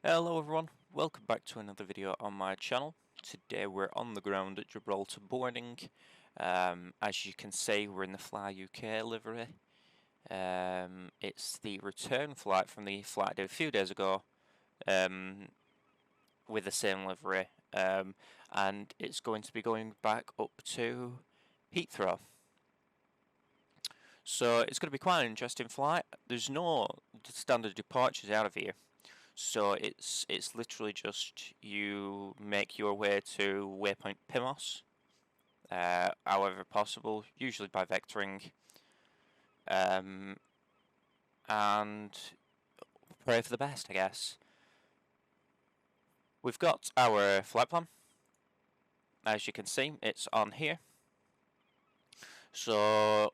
Hello everyone, welcome back to another video on my channel. Today we're on the ground at Gibraltar boarding. As you can see, we're in the Fly UK livery. It's the return flight from the flight I did a few days ago with the same livery, and it's going to be going back up to Heathrow. So it's going to be quite an interesting flight. There's no standard departures out of here. So it's literally just you make your way to waypoint Pimos, however possible, usually by vectoring, and pray for the best, I guess. We've got our flight plan. As you can see, it's on here. So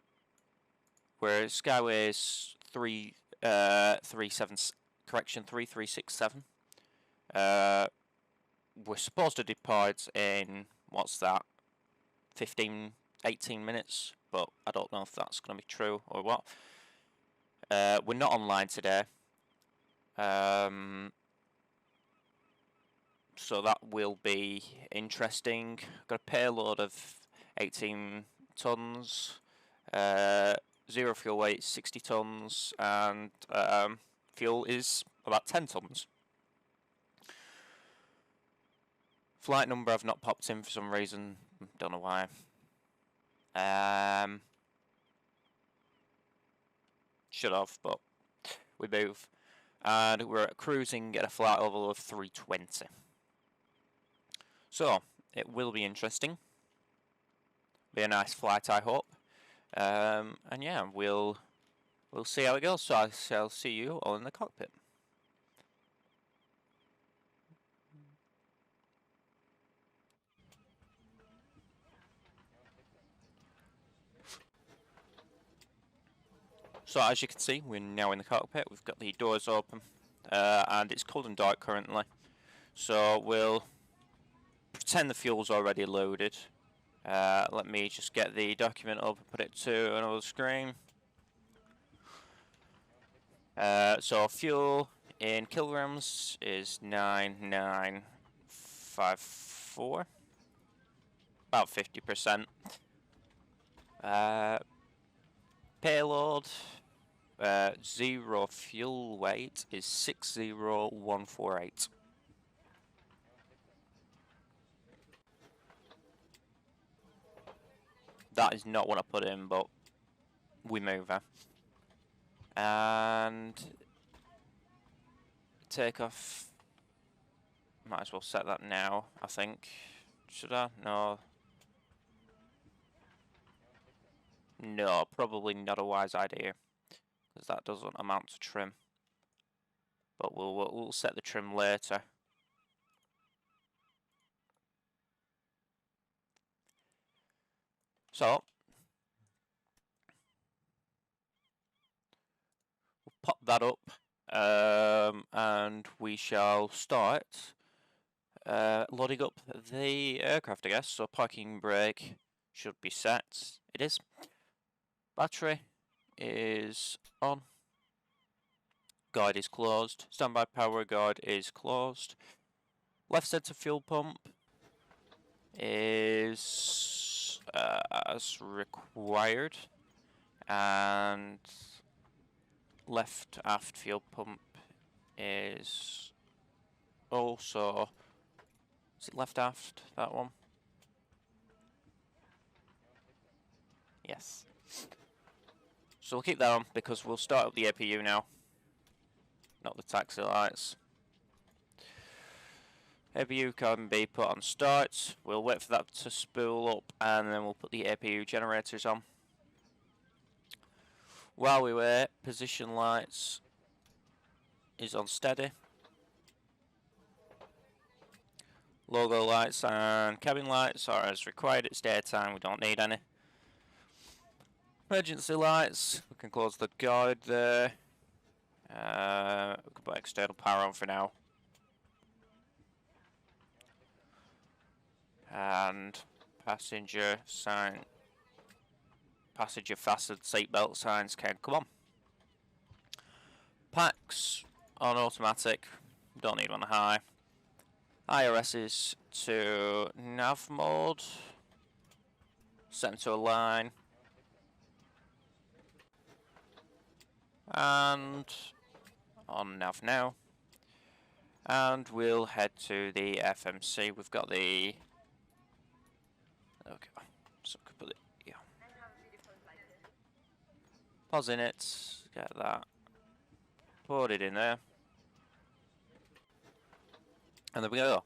we're Skyways 3367. We're supposed to depart in, what's that, 18 minutes, but I don't know if that's going to be true or what. We're not online today, so that will be interesting. Got a payload of 18 tons, zero fuel weight 60 tons, and fuel is about 10 tons. Flight number I've not popped in for some reason, don't know why. Should have, but we move. And we're cruising at a flight level of 320. So, it will be interesting. Be a nice flight, I hope. And yeah, we'll see how it goes. So I shall see you all in the cockpit. So as you can see, we're now in the cockpit. We've got the doors open, and it's cold and dark currently. So we'll pretend the fuel's already loaded. Let me just get the document up and put it to another screen. So fuel in kilograms is 9954, about 50%. Payload, zero fuel weight is 60148. That is not what I put in, but we move her. And takeoff, might as well set that now, I think. Should I? No. No, probably not a wise idea, because that doesn't amount to trim. But we'll set the trim later. So we'll pop that up, and we shall start loading up the aircraft, I guess. So parking brake should be set. It is. Battery is on. Guide is closed. Standby power guide is closed. Left center fuel pump is as required, and left aft fuel pump is also, is it left aft, that one? Yes. So we'll keep that on because we'll start up the APU now, not the taxi lights. APU can be put on start. We'll wait for that to spool up and then we'll put the APU generators on. While we wait, position lights is on steady. Logo lights and cabin lights are as required. It's daytime, we don't need any. Emergency lights, we can close the guide there. We can put external power on for now. And passenger fastened seatbelt signs can come on. Packs on automatic, Don't need one high. IRS is to nav mode. Set them to align. And on nav now. And we'll head to the FMC. We've got the... Okay, so I could put it, yeah. Pause in it, get that. Put it in there. And there we go.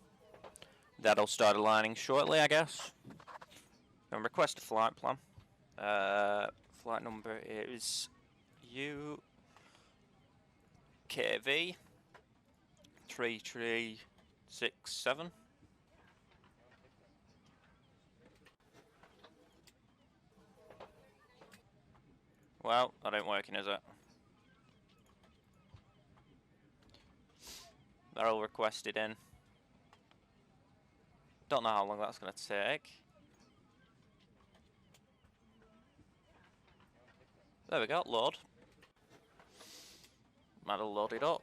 That'll start aligning shortly, I guess. And request a flight plan. Flight number is UKV3367. Well, that ain't working, is it? They're all requested in. Don't know how long that's going to take. There we go, load. That'll load it up.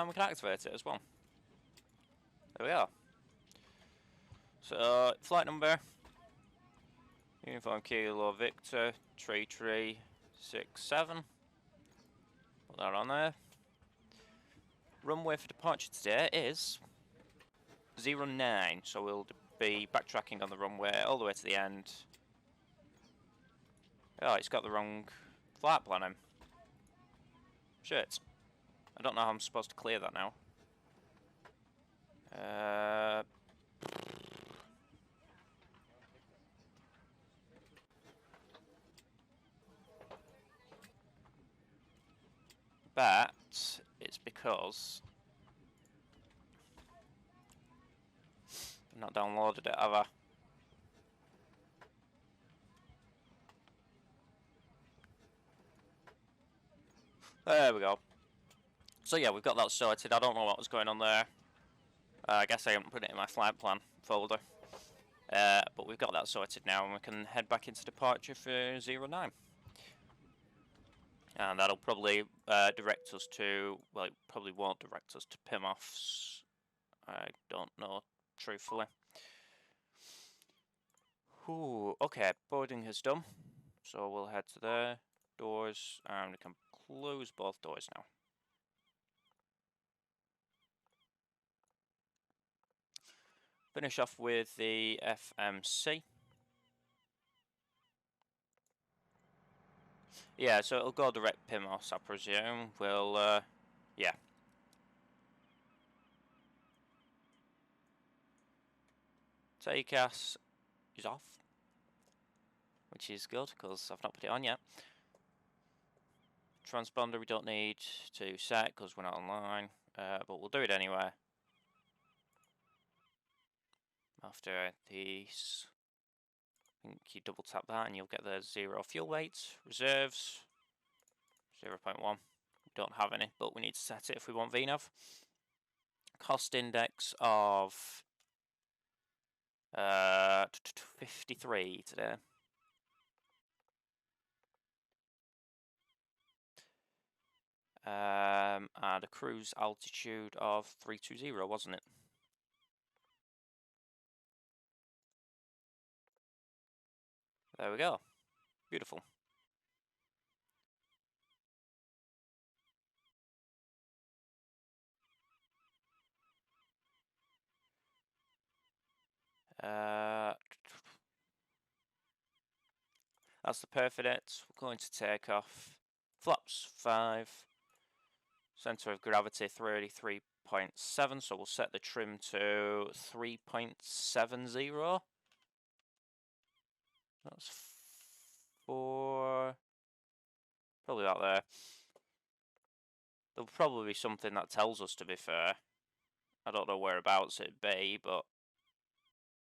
We can activate it as well. There we are. So, flight number, Uniform Kilo Victor 3367. Put that on there. Runway for departure today is 09, so we'll be backtracking on the runway all the way to the end. Oh, it's got the wrong flight plan in. Shit. I don't know how I'm supposed to clear that now. But it's because I've not downloaded it, have I? There we go. So yeah, we've got that sorted. I don't know what was going on there. I guess I haven't put it in my flight plan folder. But we've got that sorted now, and we can head back into departure for 09. And that'll probably direct us to, well, it probably won't direct us to PIM-offs. I don't know, truthfully. Ooh, okay, boarding has done. So we'll head to there, doors, and we can close both doors now. Finish off with the FMC. Yeah, so it'll go direct PIM-offs, I presume. We'll, yeah. TACAS is off, which is good, because I've not put it on yet. Transponder we don't need to set, because we're not online, but we'll do it anyway. After these, I think you double tap that and you'll get the 0 fuel weight. Reserves, 0.1. We don't have any, but we need to set it if we want VNAV. Cost index of 53 today. And a cruise altitude of 320, wasn't it? There we go. Beautiful. That's the perfect. We're going to take off. Flaps 5. Center of gravity 33.7. So we'll set the trim to 3.70. That's 4. Probably out there. There'll probably be something that tells us, to be fair. I don't know whereabouts it'd be, but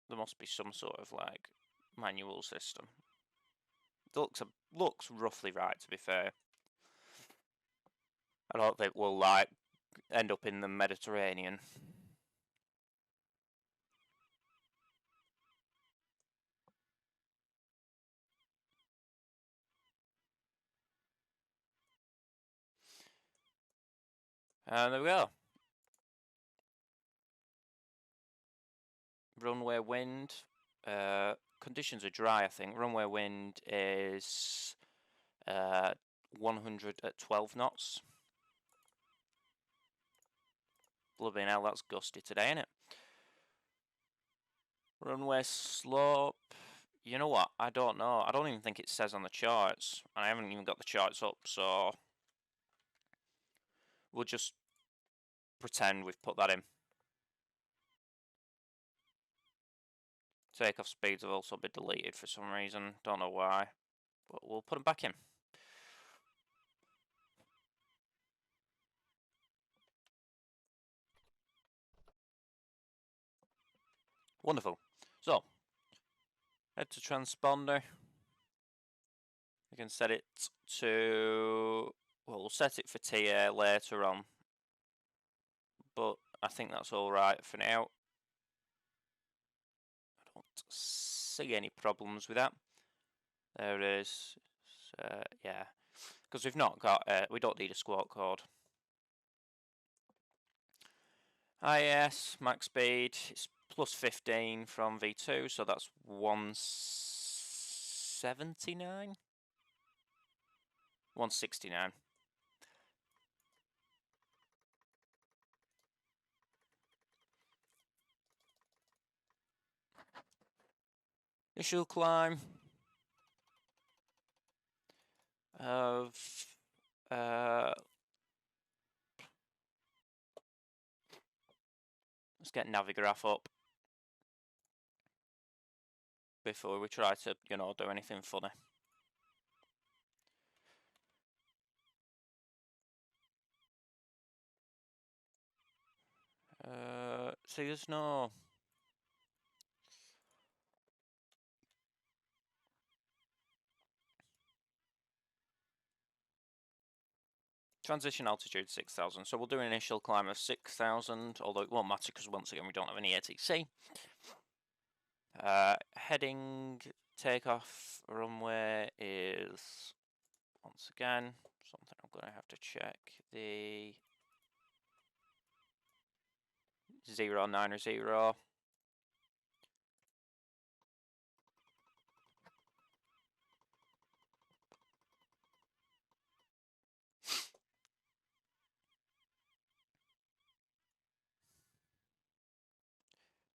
there must be some sort of like manual system. It looks roughly right, to be fair. I don't think we'll like end up in the Mediterranean. And there we go. Runway wind. Conditions are dry, I think. Runway wind is 100 at 12 knots. Bloody hell, that's gusty today, isn't it? Runway slope. You know what? I don't know. I don't even think it says on the charts. I haven't even got the charts up, so we'll just pretend we've put that in. Takeoff speeds have also been deleted for some reason. Don't know why, but we'll put them back in. Wonderful. So, head to transponder. We can set it to, well, we'll set it for TA later on, but I think that's all right for now. I don't see any problems with that. There it is. Yeah, because we've not got, we don't need a squawk code. IS max speed is plus 15 from V2, so that's 179? 169. Initial climb of let's get Navigraph up before we try to, you know, do anything funny. See, there's no transition altitude 6,000, so we'll do an initial climb of 6,000, although it won't matter because once again we don't have any ATC. Heading takeoff runway is, once again, something I'm going to have to check, the 090.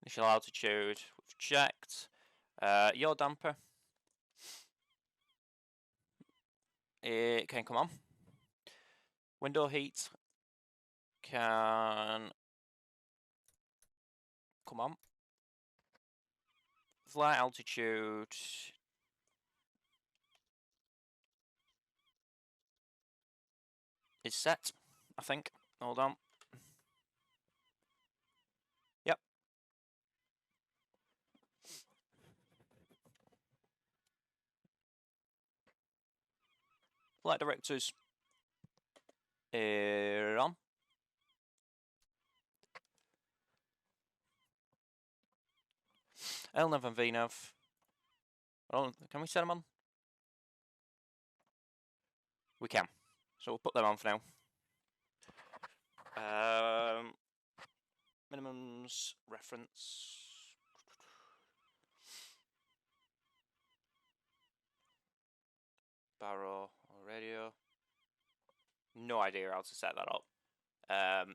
Initial altitude, we've checked. Yaw damper, it can come on. Window heat can come on. Flight altitude is set, I think. Hold on. Yep. Flight directors are on. LNAV and VNAV. Can we set them on? We can. So we'll put them on for now. Minimums, reference. Barrow or radio. No idea how to set that up,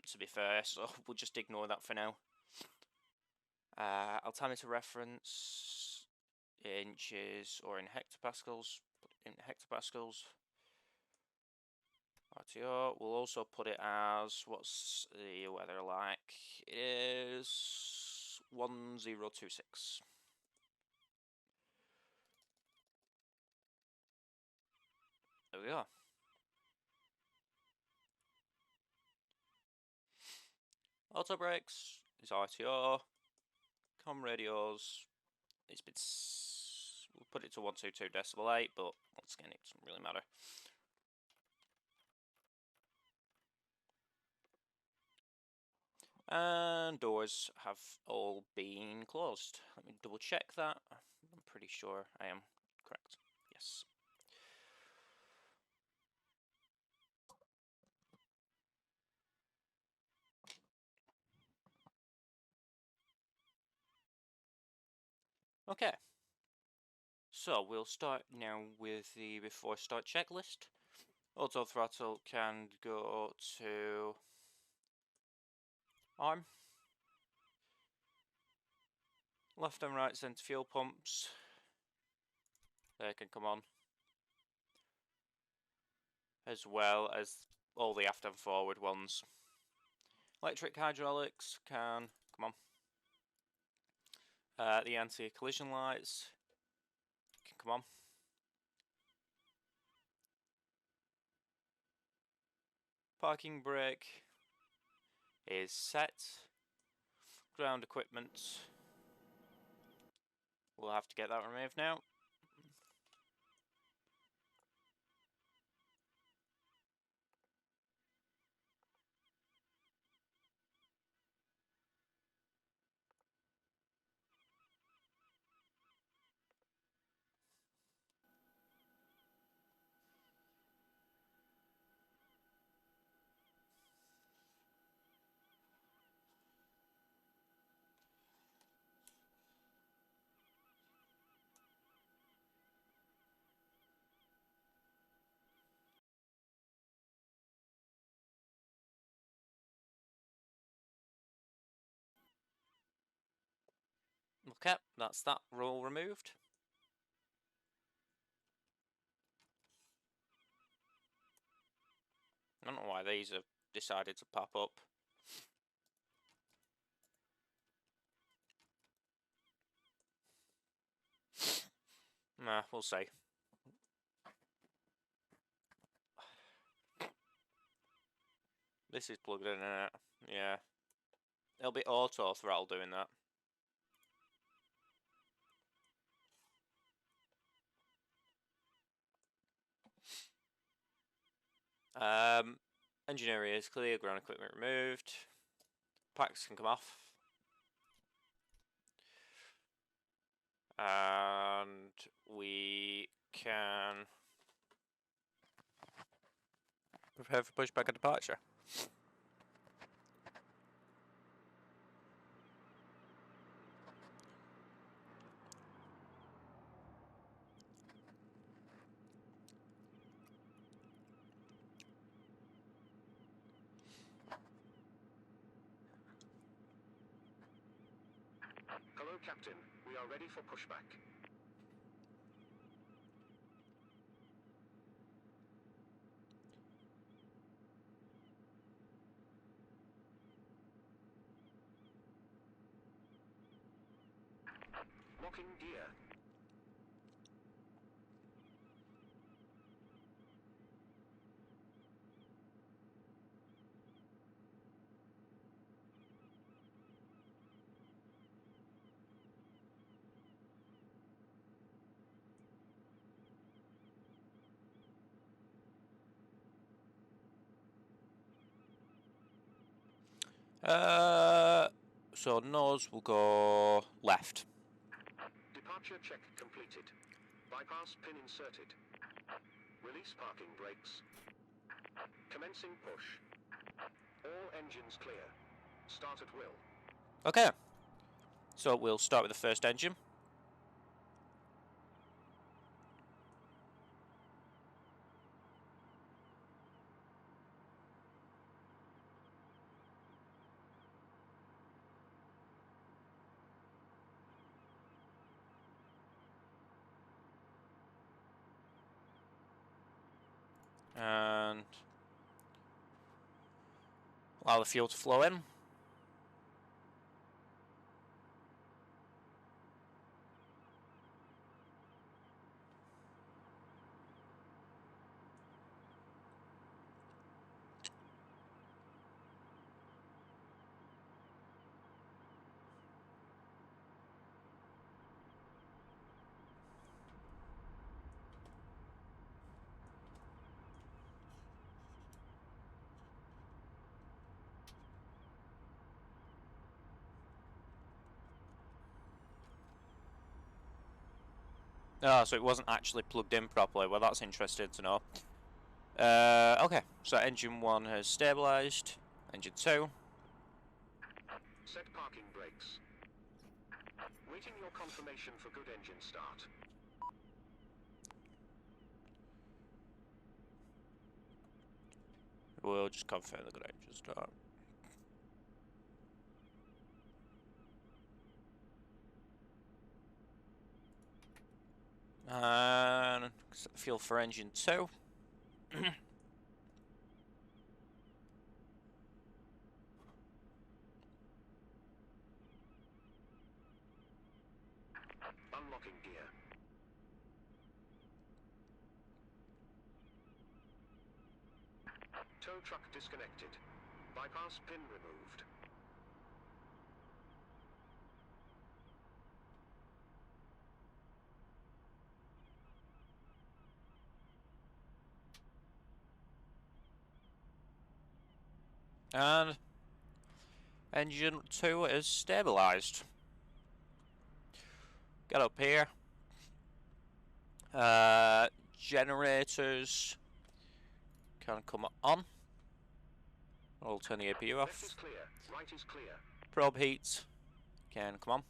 to be fair, so we'll just ignore that for now. Altimeter reference, inches or in hectopascals. Put it in hectopascals. RTO, we'll also put it as, what's the weather like? It is 1026. There we go. Auto brakes is RTO. Com radios, it's been, we'll put it to 122.8, but once again, it doesn't really matter. And doors have all been closed. Let me double check that. I'm pretty sure I am correct. Yes. Okay. So we'll start now with the before start checklist. Auto throttle can go to arm. Left and right centre fuel pumps. They can come on. As well as all the aft and forward ones. Electric hydraulics can come on. The anti-collision lights can come on. Parking brake is set. Ground equipment. We'll have to get that removed now. Okay, that's that roll removed. I don't know why these have decided to pop up. Nah, we'll see. This is plugged in it. Yeah. It'll be auto throttle doing that. Engine area is clear, ground equipment removed. Packs can come off. And we can prepare for pushback and departure. Hello, Captain. We are ready for pushback. Locking gear. So nose will go left. Departure check completed. Bypass pin inserted. Release parking brakes. Commencing push. All engines clear. Start at will. Okay. So we'll start with the first engine. And allow the fuel to flow in. Oh, so it wasn't actually plugged in properly. Well, that's interesting to know. Okay, so engine 1 has stabilised. Engine 2. Set parking brakes. Waiting your confirmation for good engine start. We'll just confirm the good engine start. And fuel for engine 2. Unlocking gear. Tow truck disconnected. Bypass pin removed. And engine 2 is stabilised. Get up here. Generators can come on. I'll turn the APU Left off. is clear. Right is clear. Probe heat can come on.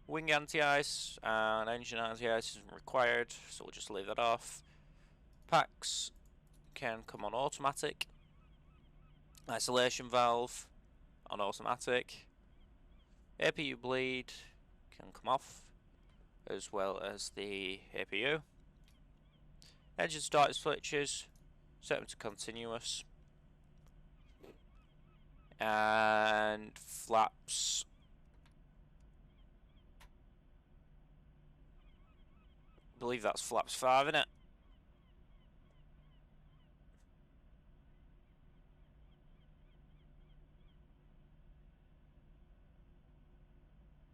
Wing anti-ice and engine anti-ice isn't required, so we'll just leave that off. Packs can come on automatic. Isolation valve on automatic. APU bleed can come off, as well as the APU. Engine starter switches, set them to continuous. And flaps. I believe that's flaps 5, isn't it?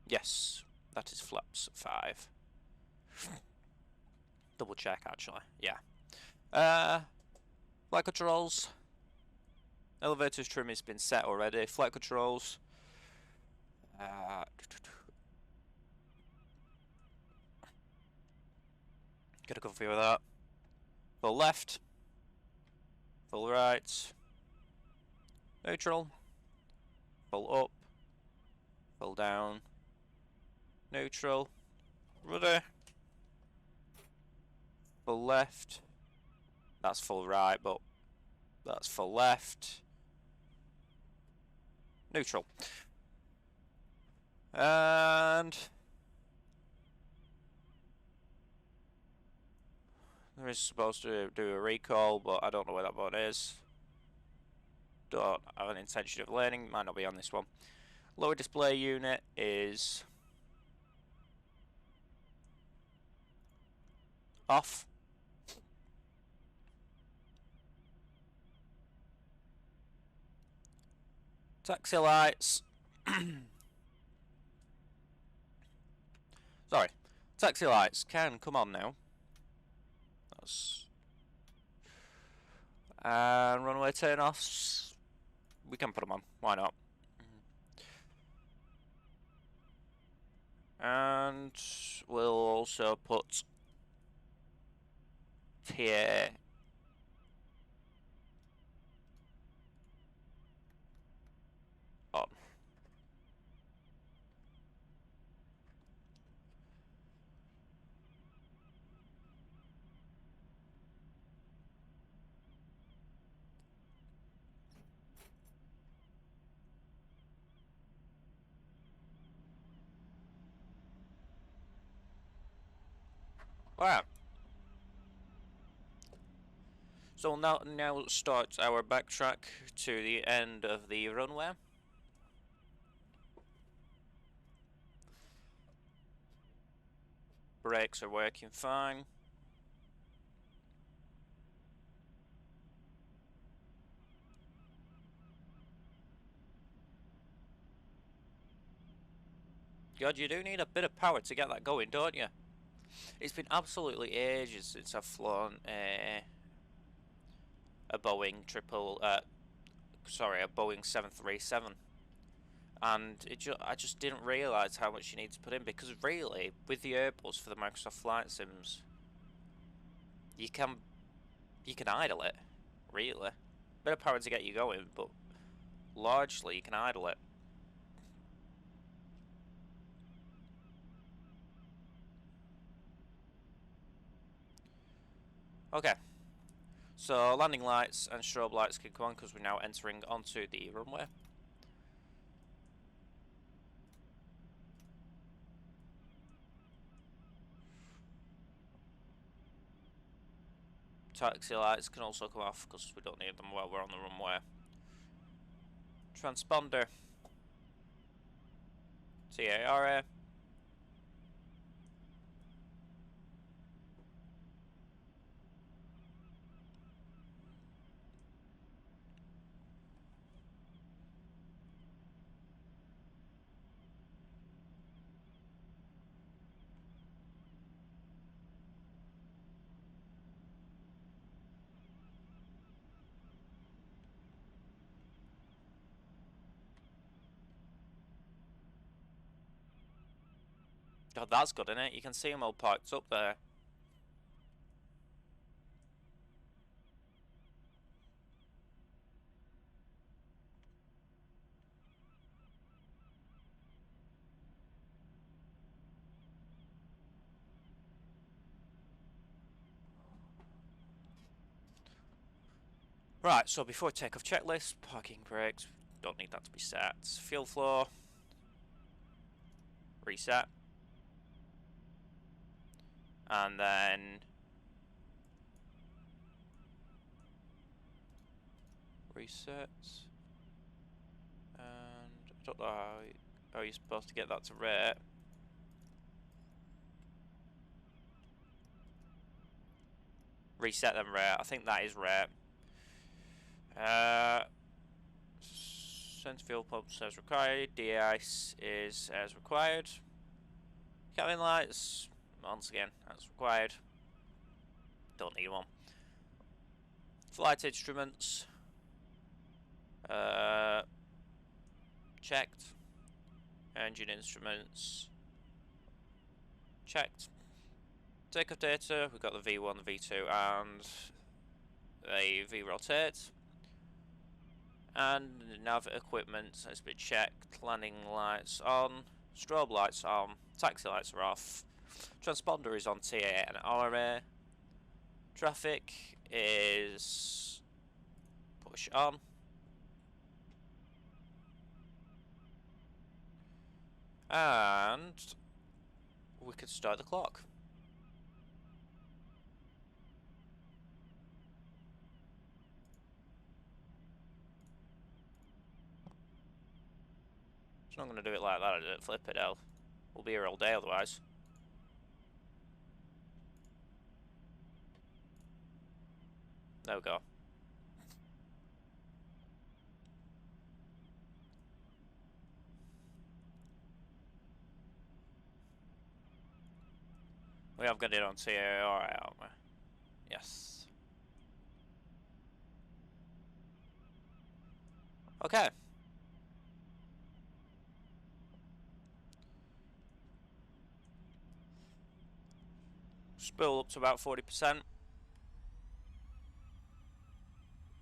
Yes, that is flaps 5. Double check, actually. Yeah. Flight controls. Elevators trim has been set already. Flight controls. Get a good view of that. Full left. Full right. Neutral. Full up. Full down. Neutral. Rudder. Full left. That's full right, but that's full left. Neutral. And there is supposed to do a recall, but I don't know where that button is. Don't have an intention of learning. Might not be on this one. Lower display unit is off. Taxi lights. Sorry. Taxi lights can come on now. That's... And runway turn-offs. We can put them on. Why not? And we'll also put tier on. Wow. So now start our backtrack to the end of the runway. Brakes are working fine. God, you do need a bit of power to get that going, don't you? It's been absolutely ages since I've flown a Boeing a Boeing 737. And I just didn't realise how much you need to put in, because really, with the Airbus for the Microsoft Flight Sims, you can idle it, really. Bit of power to get you going, but largely you can idle it. Okay, so landing lights and strobe lights can come on because we're now entering onto the runway. Taxi lights can also come off because we don't need them while we're on the runway. Transponder. TARA. God, that's good, isn't it? You can see them all parked up there. Right, so before takeoff checklist, parking brakes, don't need that to be set. Fuel flow, reset. And then reset. And I don't know how you're supposed to get that to rate. Reset them rate. I think that is rate. Send fuel pumps as required. De-ice is as required. Cabin lights, once again, as required. Don't need one. Flight instruments. Checked. Engine instruments. Checked. Takeoff data, we've got the V1, the V2, and a V-rotate. And nav equipment has been checked. Landing lights on. Strobe lights on. Taxi lights are off. Transponder is on TA and RA. Traffic is push on. And we could start the clock. It's not going to do it like that, is it? Flip it out. We'll be here all day otherwise. There we go. We have got it on CAR, aren't we? Yes. Okay. Spool up to about 40%. I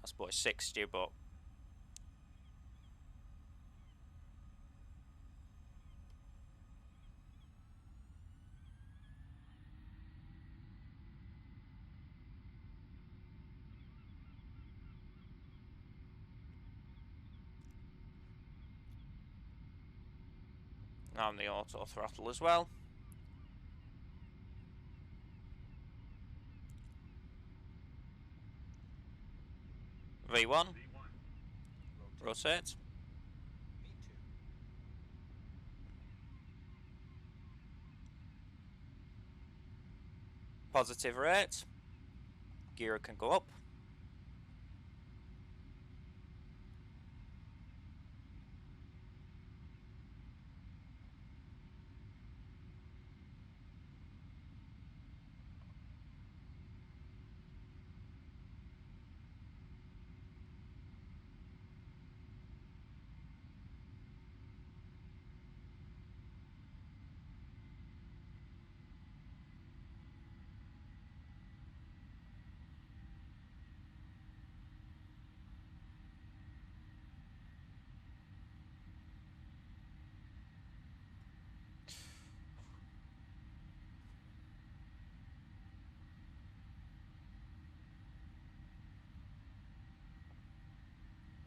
suppose 60, but I'm the auto throttle as well. V1. Rotate. Positive rate. Gear can go up.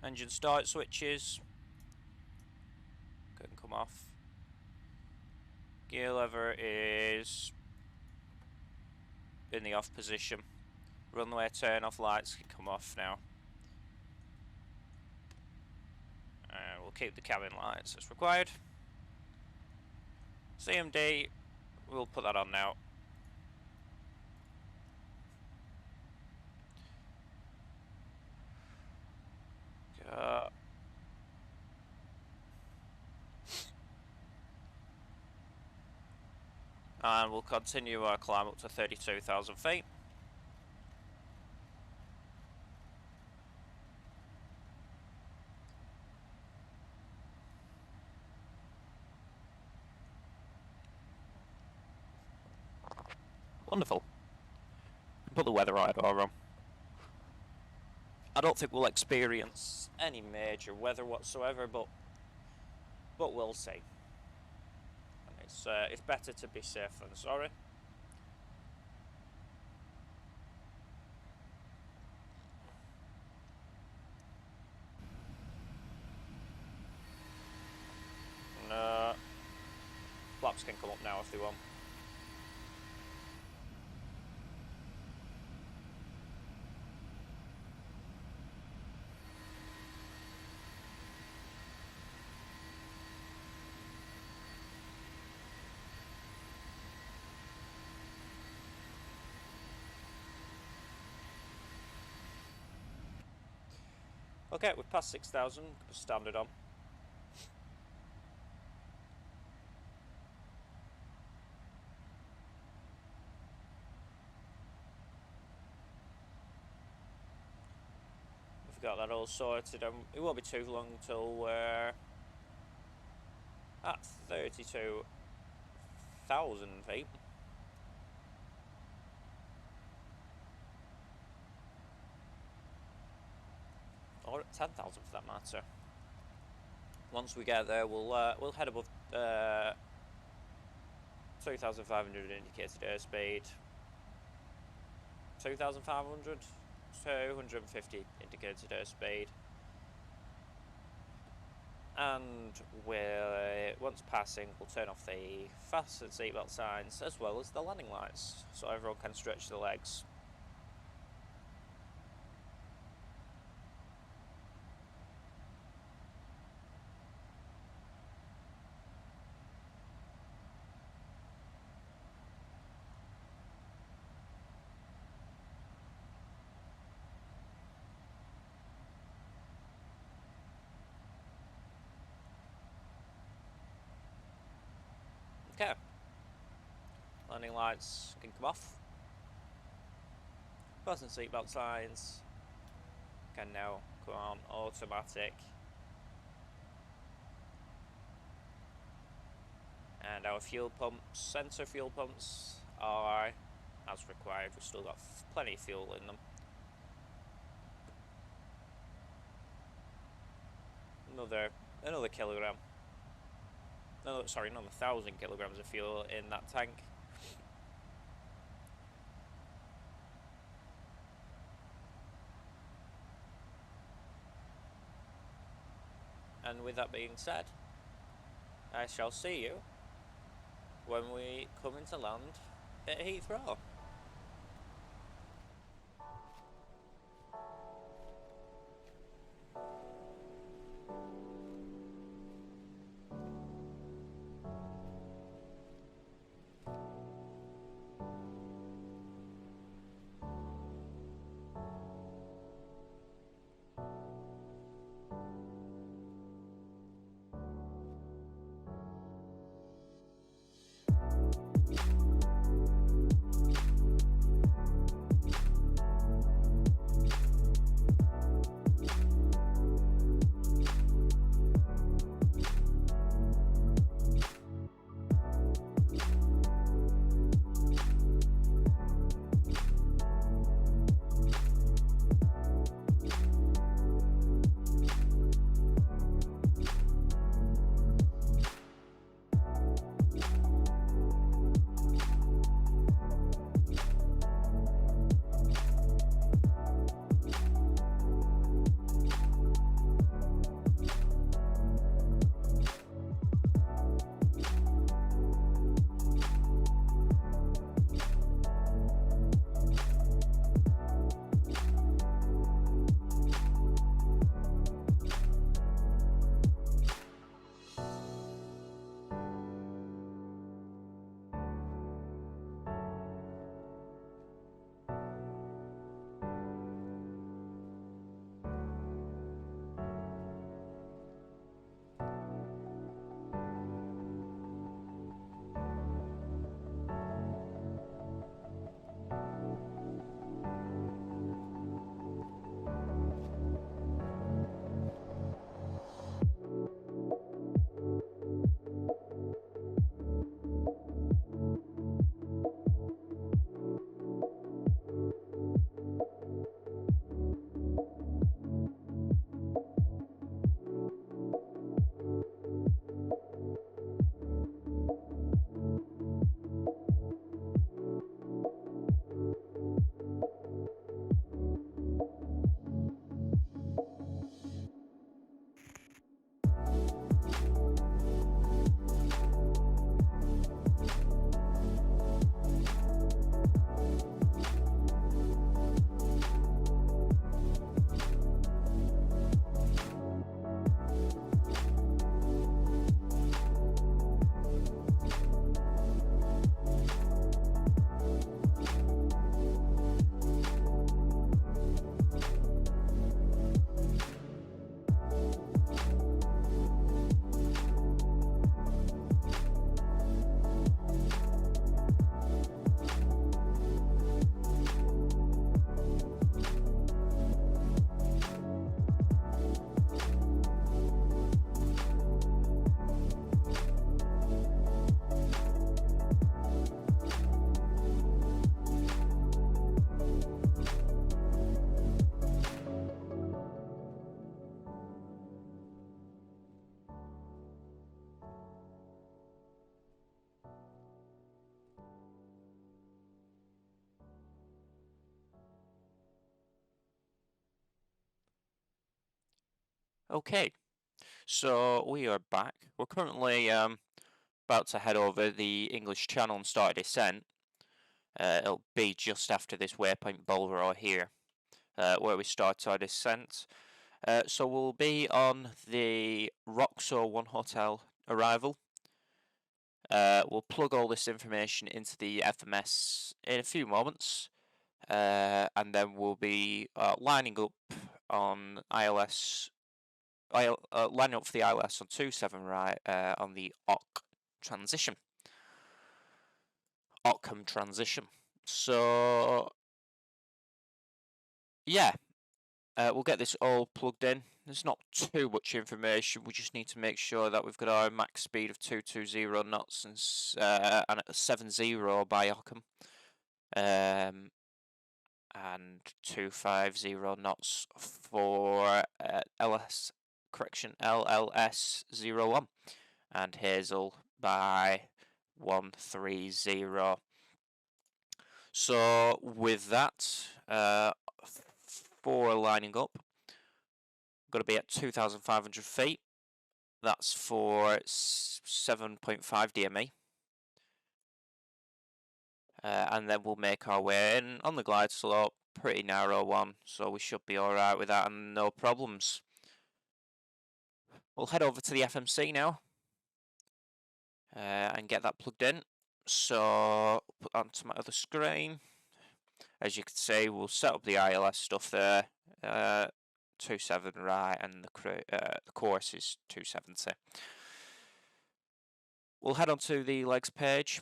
Engine start switches can come off. Gear lever is in the off position. Runway turn off lights can come off now. And we'll keep the cabin lights as required. CMD, we'll put that on now. And we'll continue our climb up to 32,000 feet. Wonderful. Put the weather radar on. I don't think we'll experience any major weather whatsoever, but we'll see. And it's better to be safe than sorry. And, flaps can come up now if they want. Okay, we've passed 6,000, standard on. We've got that all sorted, and it won't be too long until we're at 32,000 feet. Or at 10,000 for that matter. Once we get there, we'll head above 2,500 indicated airspeed. 2,500, 250 indicated airspeed. And once passing, we'll turn off the fasten seatbelt signs as well as the landing lights, so everyone can stretch their legs. Okay, landing lights can come off. Fasten seatbelt signs can now come on automatic. And our fuel pumps, sensor fuel pumps, are as required. We've still got plenty of fuel in them. Another kilogram. No, sorry, another 1,000 kilograms of fuel in that tank. And with that being said, I shall see you when we come into land at Heathrow. Okay, so we are back. We're currently about to head over the English Channel and start a descent. It'll be just after this waypoint Bulver here, where we start our descent. So we'll be on the Roxor 1 Hotel arrival. We'll plug all this information into the FMS in a few moments, and then we'll be lining up on lining up for the ILS on 27 right on the Ockham transition. So yeah, we'll get this all plugged in. There's not too much information. We just need to make sure that we've got our max speed of 220 knots and at 70 by Ockham, and 250 knots for LLS01, and Hazel by 130. So with that, for lining up, got to be at 2,500 feet. That's for 7.5 DME. And then we'll make our way in on the glide slope, pretty narrow one, so we should be alright with that and no problems. We'll head over to the FMC now and get that plugged in. So put that onto my other screen. As you can see, we'll set up the ILS stuff there. 27 right, and the course is 270. We'll head on to the legs page.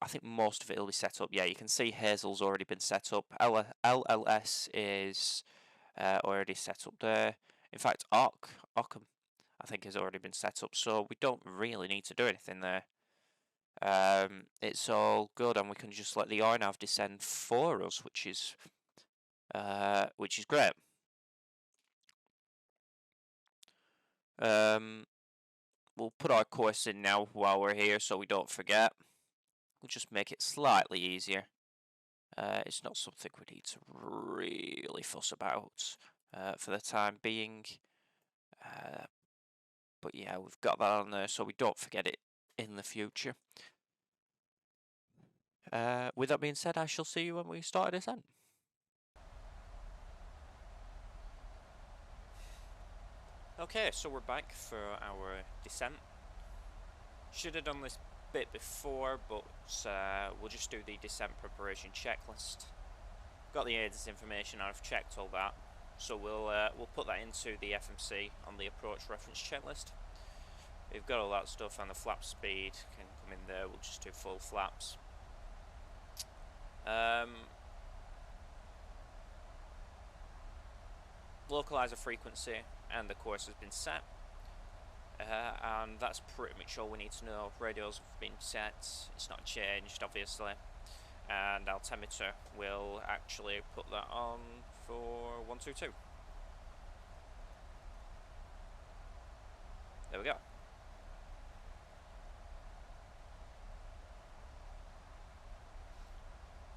I think most of it will be set up. Yeah, you can see Hazel's already been set up. LLS is already set up there. In fact, Ockham, I think, has already been set up, so we don't really need to do anything there. It's all good, and we can just let the RNAV descend for us, which is great. We'll put our course in now while we're here, so we don't forget. We'll just make it slightly easier. It's not something we need to really fuss about for the time being. But yeah, we've got that on there, so we don't forget it in the future. With that being said, I shall see you when we start a descent. Okay, so we're back for our descent. Should have done this bit before, but we'll just do the descent preparation checklist. Got the addons information, I've checked all that, so we'll put that into the FMC on the approach reference checklist. We've got all that stuff, and the flap speed can come in there. We'll just do full flaps. Localizer frequency and the course has been set, and that's pretty much all we need to know. Radios have been set, it's not changed obviously, and altimeter will actually put that on for 122. There we go.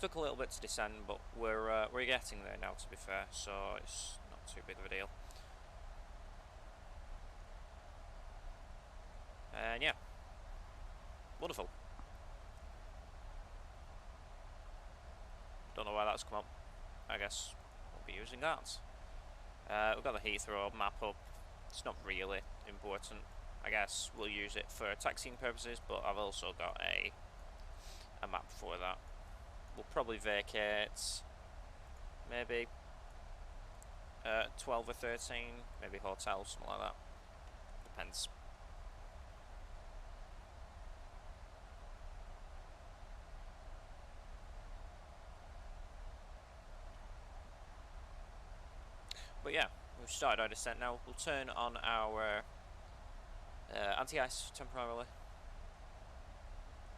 Took a little bit to descend, but we're getting there now, to be fair, so it's not too big of a deal. And yeah, wonderful. Don't know why that's come up. I guess we'll be using that. We've got the Heathrow map up. It's not really important. I guess we'll use it for taxiing purposes, but I've also got a map for that. We'll probably vacate maybe 12 or 13, maybe hotel, something like that. Depends. But yeah, we've started our descent now. We'll turn on our anti-ice temporarily.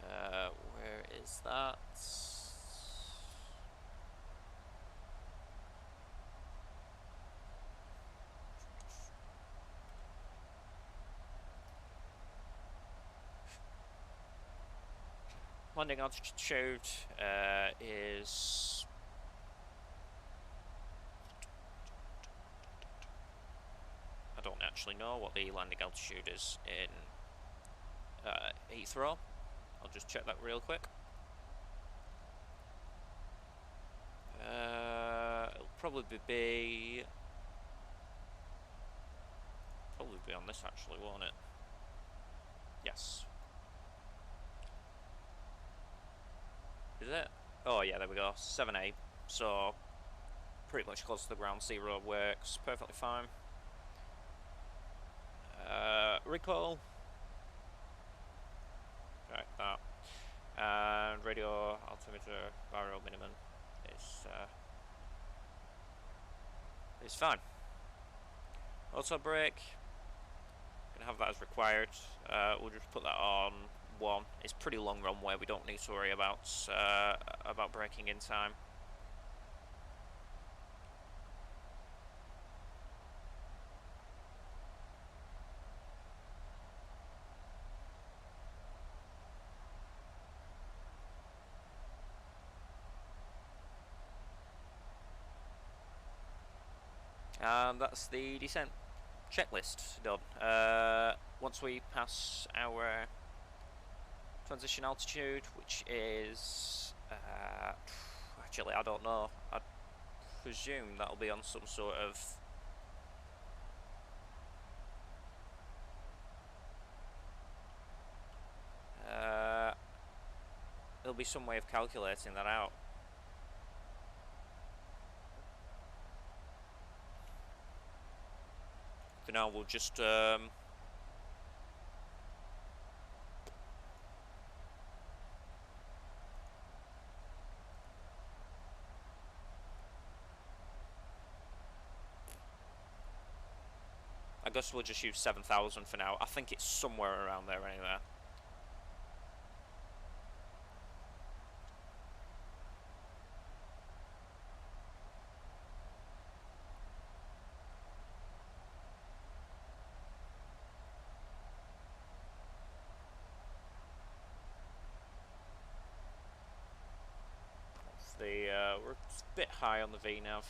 Where is that? Landing altitude is know what the landing altitude is in Heathrow. I'll just check that real quick. It'll probably be on this actually, won't it? Yes. Is it? Oh yeah, there we go. 7A. So pretty much close to the ground zero works perfectly fine. Recoil. Right, that. And radio altimeter variable minimum is fine. Auto brake. Gonna have that as required. We'll just put that on 1. It's pretty long runway. We don't need to worry about braking in time. And that's the descent checklist done. Once we pass our transition altitude, which is actually I don't know. I presume that'll be on some sort of there'll be some way of calculating that out. For now, we'll just I guess we'll just use 7,000 for now. I think it's somewhere around there anyway. We're a bit high on the VNav.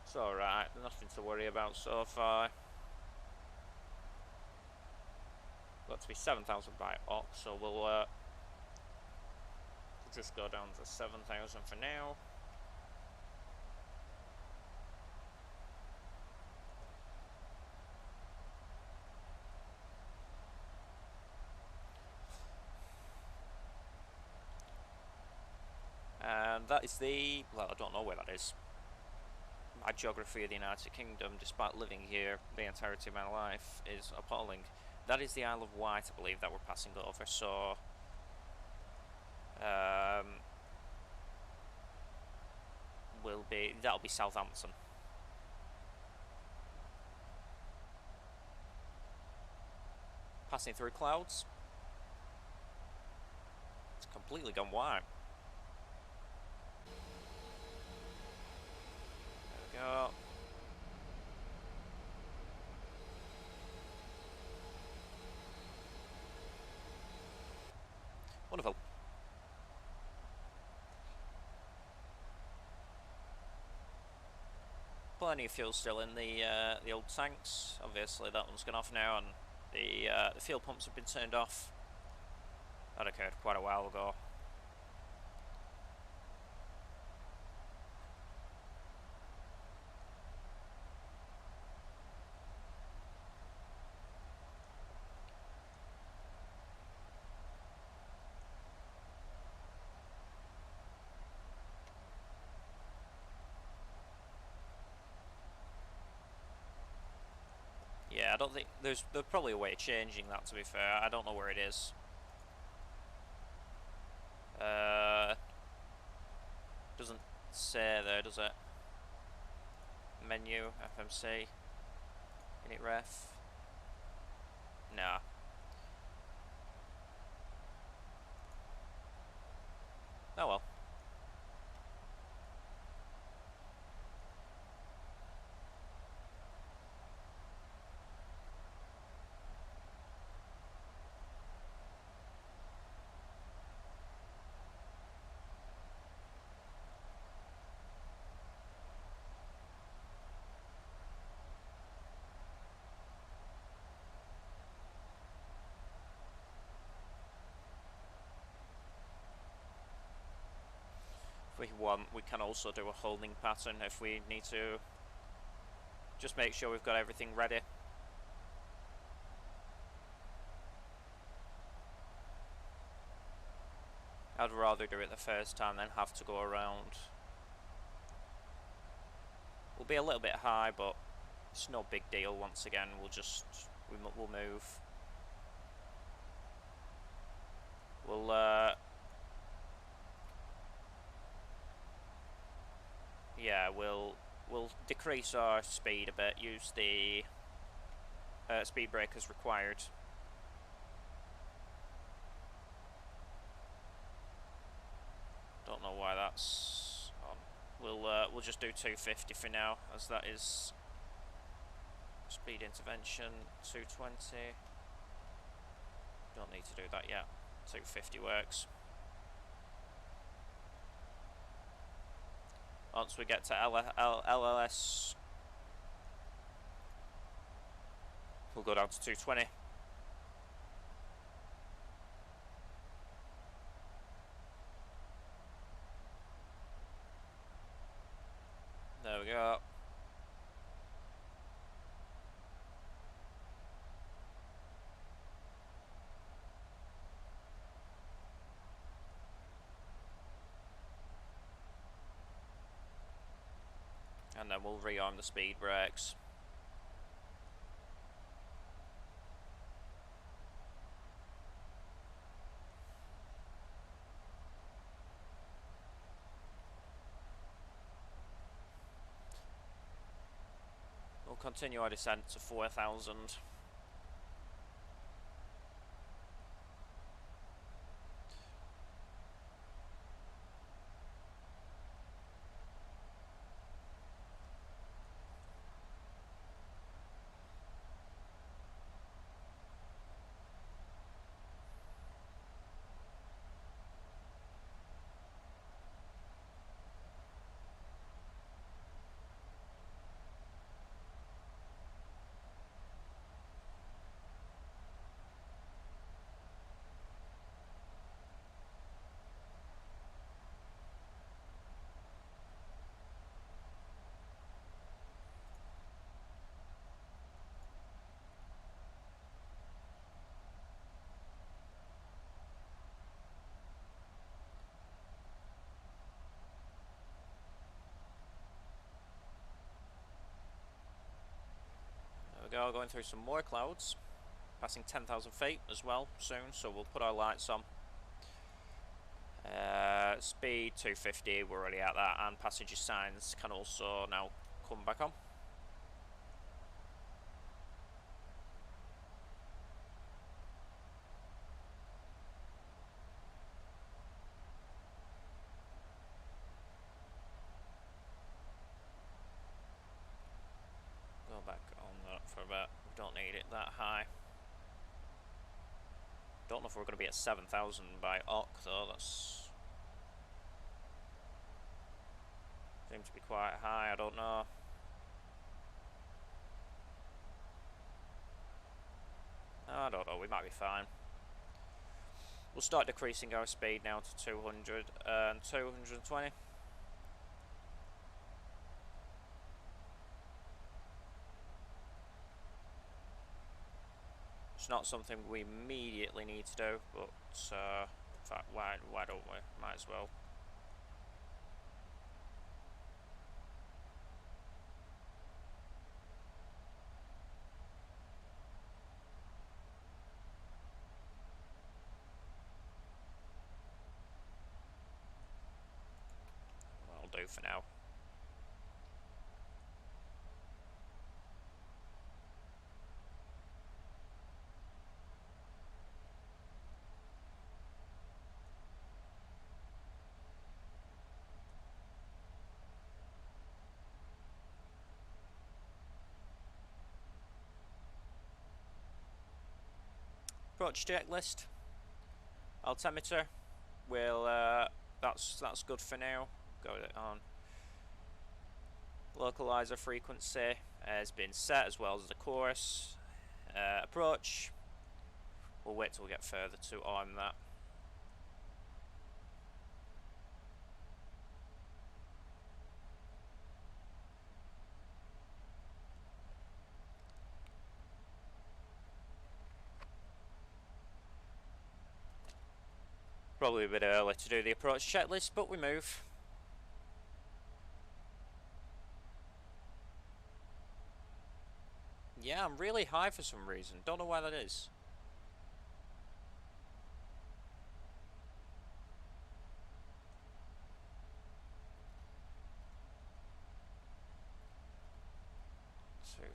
It's alright, nothing to worry about so far. Got to be 7,000 by Ox, so we'll just go down to 7,000 for now. And that is the, well, I don't know where that is. My geography of the United Kingdom, despite living here the entirety of my life, is appalling. That is the Isle of Wight, I believe, that we're passing over, so that'll be Southampton. Passing through clouds. It's completely gone white. There we go. Wonderful. Plenty of fuel still in the old tanks. Obviously, that one's gone off now, and the fuel pumps have been turned off. That occurred quite a while ago. Yeah, I don't think there's probably a way of changing that, to be fair. I don't know where it is. Doesn't say there, does it? Menu, FMC, init ref. Nah. Oh well. we want, we can also do a holding pattern if we need to. Just make sure we've got everything ready. I'd rather do it the first time than have to go around. We'll be a little bit high, but it's no big deal. Once again, we'll just we'll move. We'll yeah, we'll decrease our speed a bit. Use the speed brake as required. Don't know why that's on. We'll just do 250 for now, as that is speed intervention. 220. Don't need to do that yet. 250 works. Once we get to LLS, we'll go down to 220. There we go. And then we'll rearm the speed brakes. We'll continue our descent to 4,000. There we go, going through some more clouds. Passing 10,000 feet as well soon, so we'll put our lights on. Speed 250, we're already at that, and passenger signs can also now come back on. Go back on that for a bit, we don't need it that high. Don't know if we're going to be at 7,000 by Ock though, that's... seems to be quite high, I don't know. I don't know, we might be fine. We'll start decreasing our speed now to 200 and 220. It's not something we immediately need to do, but in fact, why don't we? Might as well. That'll do for now. Approach checklist. Altimeter. We'll that's good for now. Got it on. Localizer frequency has been set as well as the course. Approach. We'll wait till we get further to arm that. Probably a bit early to do the approach checklist, but we move. Yeah, I'm really high for some reason. Don't know why that is. $250.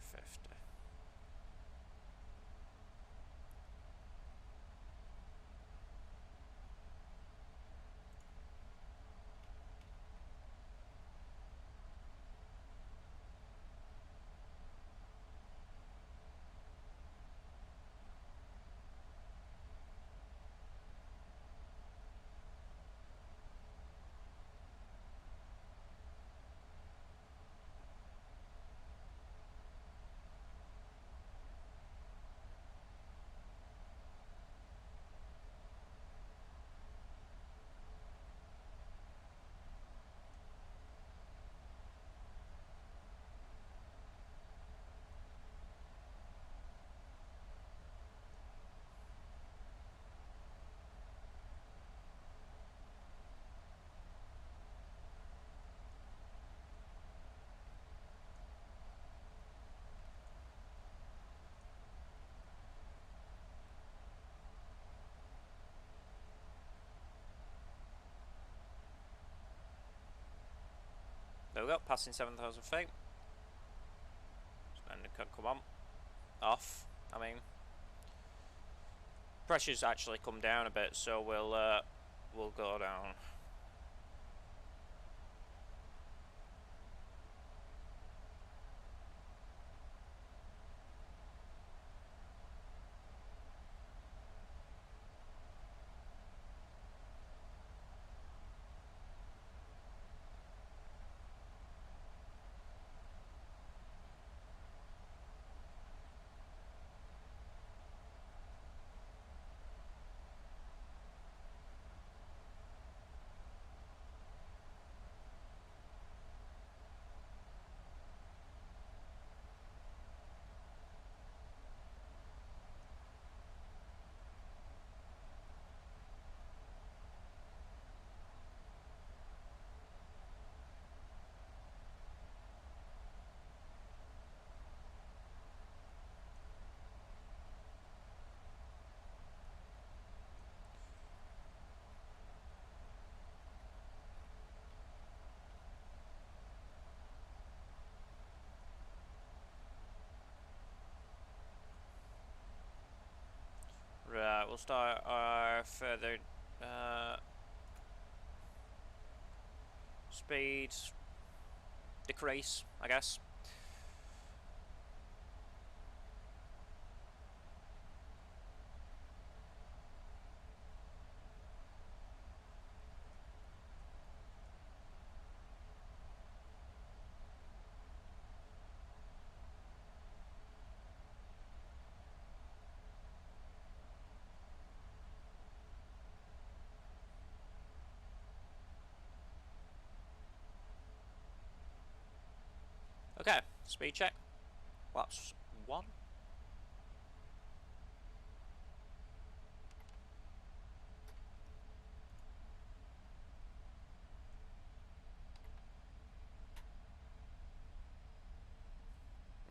There we go, passing 7,000 feet. And it can come on. Off. I mean, pressure's actually come down a bit, so we'll go down. Right, we'll start our further speed decrease, I guess. Okay, speed check. Laps 1.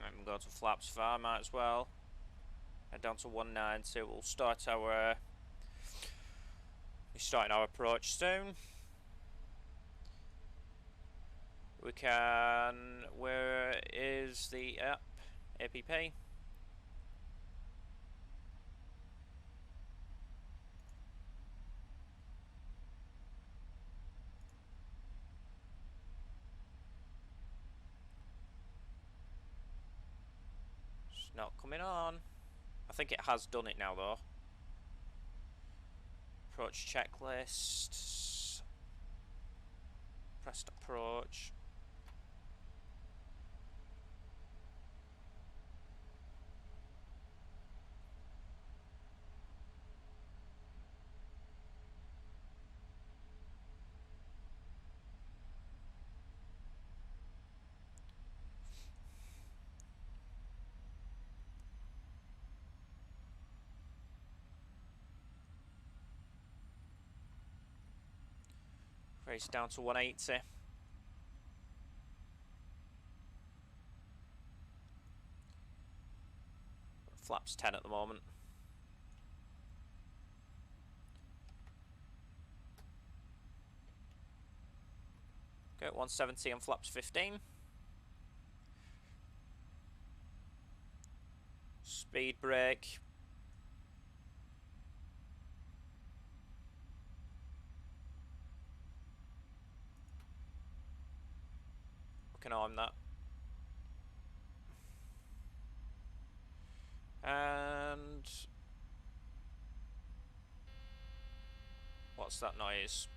And we'll go to flaps 5, might as well. Head down to 190. We'll start our approach soon. We can. Where is the app? APP. It's not coming on. I think it has done it now though. Approach checklist. Pressed approach. Race down to 180. Flaps 10 at the moment. Okay, 170 on flaps 15. Speed brake. We can arm that. And what's that noise?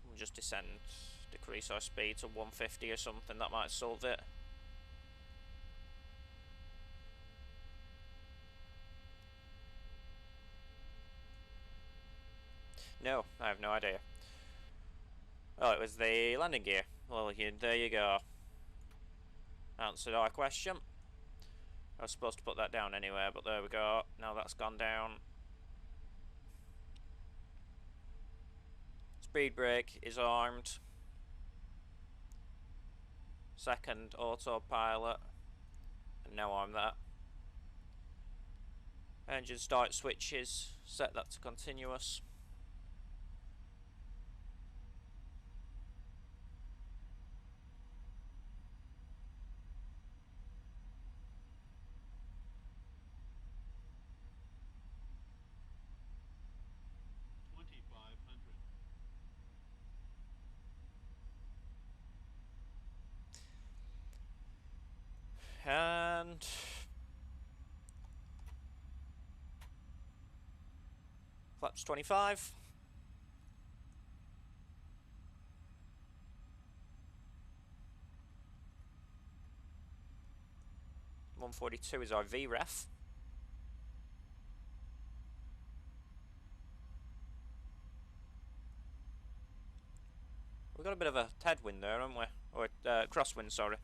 We'll just descend, decrease our speed to 150 or something, that might solve it. No, I have no idea. Oh, it was the landing gear. Well, there you go. Answered our question. I was supposed to put that down anyway, but there we go. Now that's gone down. Speed brake is armed. Second autopilot. And now I'm that. Engine start switches. Set that to continuous. And flaps 25. .142 is our VREF. We've got a bit of a headwind there, haven't we? Or crosswind, sorry.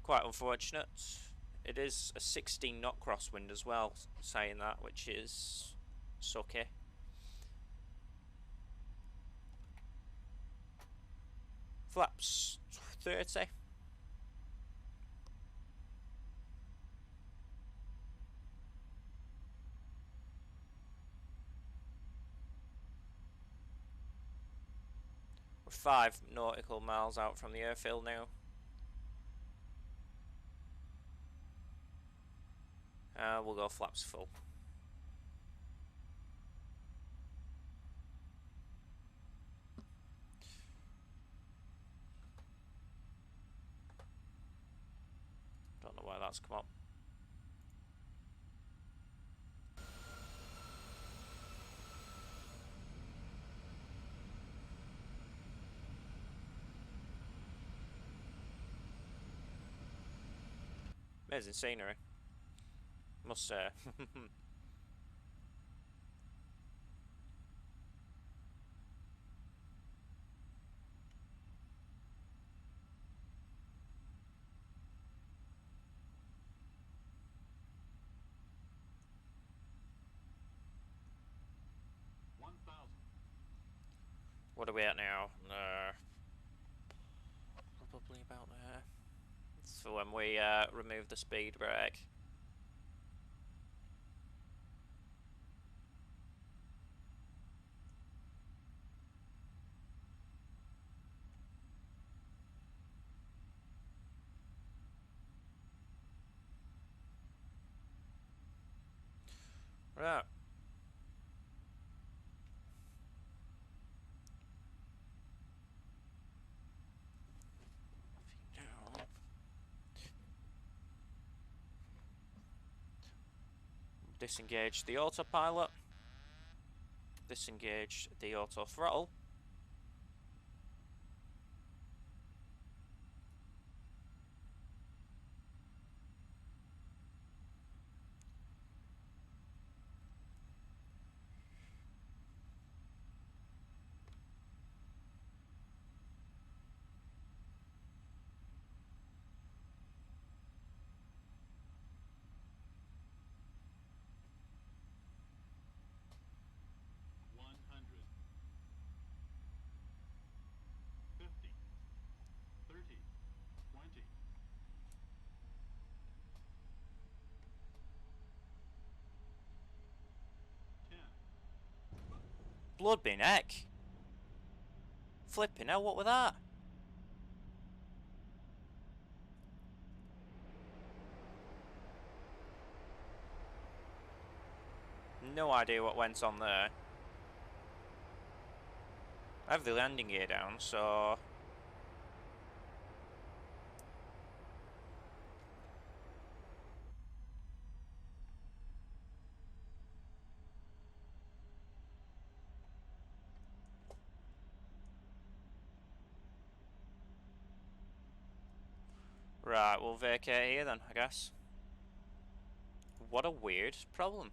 Quite unfortunate. It is a 16 knot crosswind as well, saying that, which is sucky. Flaps 30. We're 5 nautical miles out from the airfield now. We'll go flaps full. Don't know why that's come up. Amazing scenery, must say. What are we at now? Probably about there. So when we remove the speed brake. Right. Disengage the autopilot. Disengage the auto throttle. Blood bin heck. Flipping hell, what was that? No idea what went on there. I have the landing gear down, so... Right, we'll vacate here then, I guess. What a weird problem.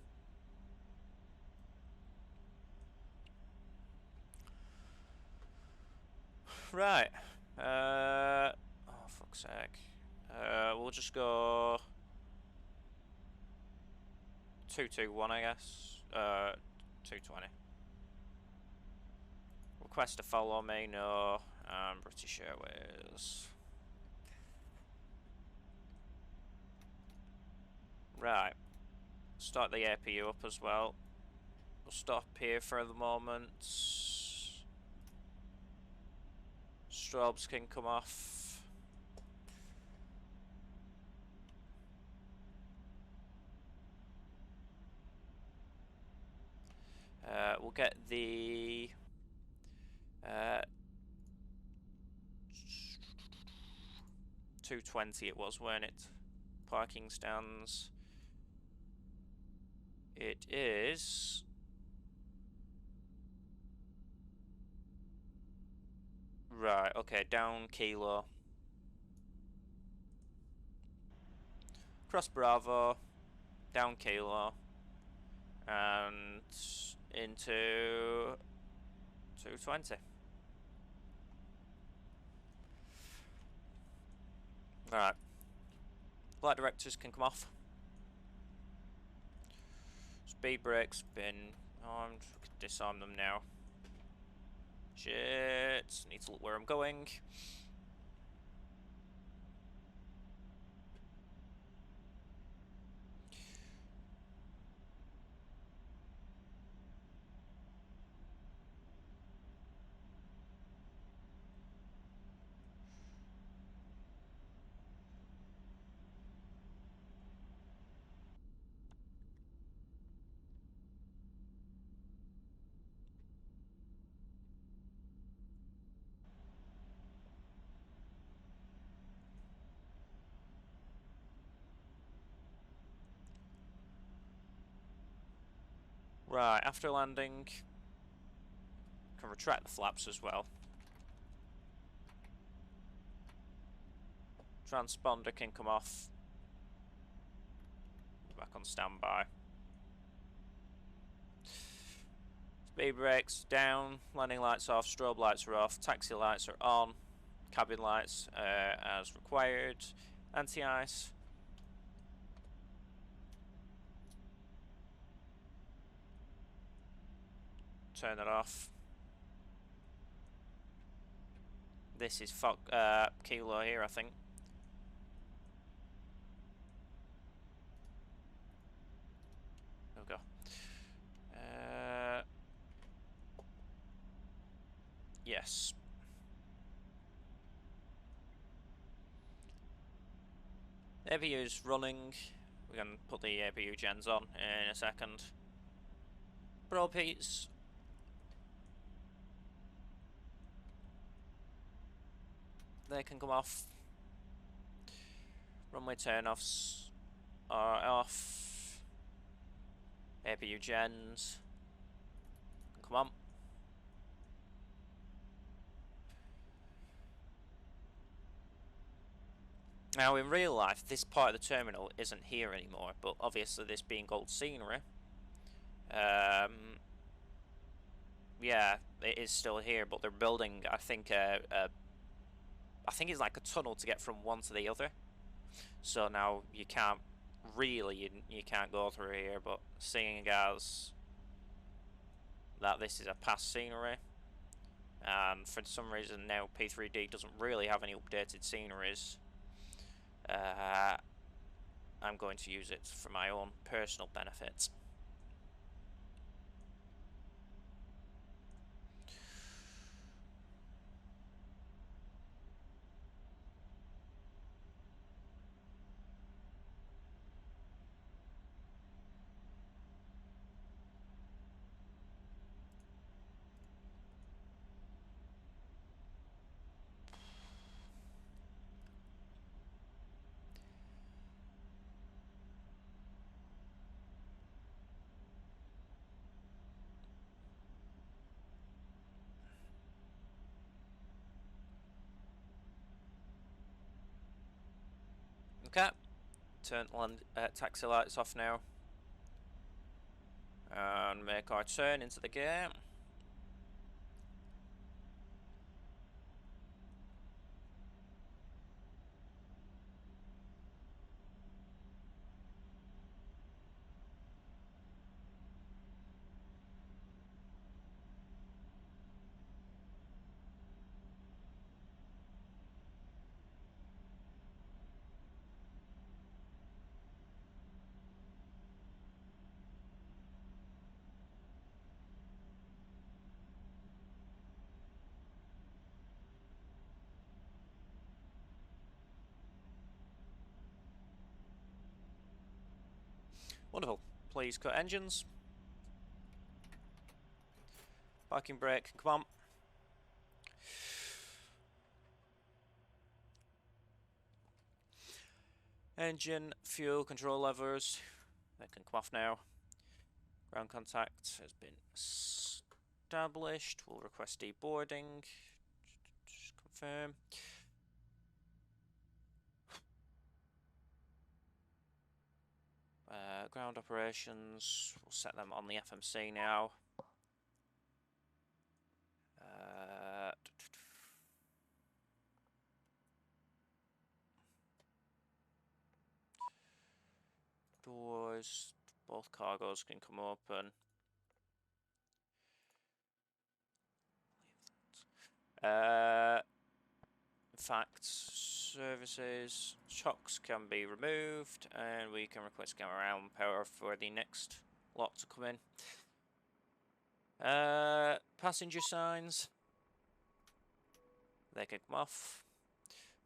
Right. Oh, fuck's sake. We'll just go... 221, I guess. 220. Request to follow me, no. British Airways. Right. Start the APU up as well. We'll stop here for the moment. Strobes can come off. We'll get the 220 it was, weren't it? Parking stands. It is... Right, okay, down Kilo. Cross Bravo, down Kilo, and into 220. Alright. Flight directors can come off. Speed brakes been armed. We can disarm them now. Shit. Need to look where I'm going. Right, after landing, can retract the flaps as well. Transponder can come off. Back on standby. Speed brakes down, landing lights off, strobe lights are off, taxi lights are on, cabin lights as required, anti-ice. Turn it off. This is Kilo here, I think. There we go. Yes. APU's running. We're going to put the APU gens on in a second. Probe heats. They can come off. Runway turn-offs are off. APU gens. Come on. Now in real life, this part of the terminal isn't here anymore, but obviously this being gold scenery, yeah, it is still here, but they're building, I think it's like a tunnel to get from one to the other. So now you can't really, you can't go through here, but seeing as that this is a past scenery, and for some reason now P3D doesn't really have any updated sceneries, I'm going to use it for my own personal benefit. Okay, turn land taxi lights off now. And make our turn into the game. Wonderful. Please cut engines. Parking brake, come on. Engine, fuel, control levers. They can come off now. Ground contact has been established. We'll request deboarding. Just confirm. Ground operations, we'll set them on the FMC now. Doors, both cargoes can come open. In fact, services, chocks can be removed, and we can request gamma round power for the next lot to come in. Passenger signs, they can come off.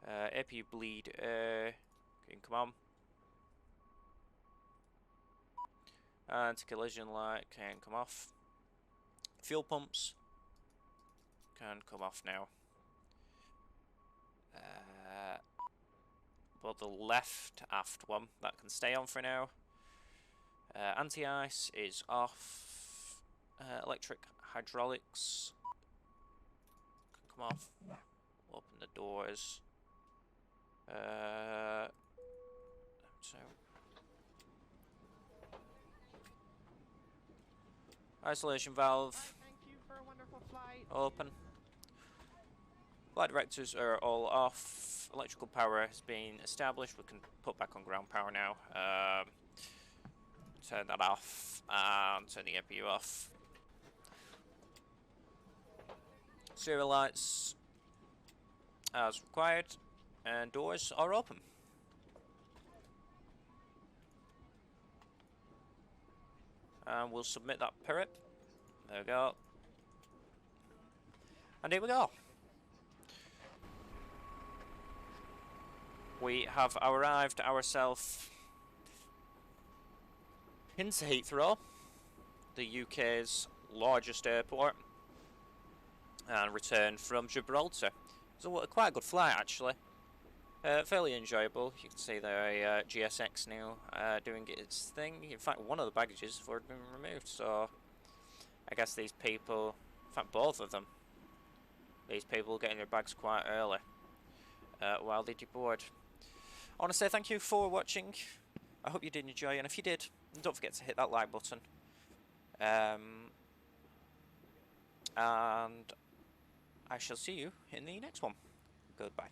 AP bleed can come on. Anti-collision light can come off. Fuel pumps can come off now. But the left aft one, that can stay on for now. Anti-ice is off. Electric hydraulics can come off. Open the doors. So isolation valve. Thank you for a wonderful flight. Open. Flight directors are all off. Electrical power has been established. We can put back on ground power now. Turn that off and turn the APU off. Serial lights as required, and doors are open. And we'll submit that perip. There we go. And here we go. We have arrived ourselves into Heathrow, the UK's largest airport, and returned from Gibraltar. It was quite a good flight actually. Fairly enjoyable. You can see the GSX now doing its thing. In fact, one of the baggages have already been removed, so I guess these people, in fact both of them, these people getting their bags quite early while they deboard. I want to say thank you for watching. I hope you did enjoy, and if you did, don't forget to hit that like button. And I shall see you in the next one. Goodbye.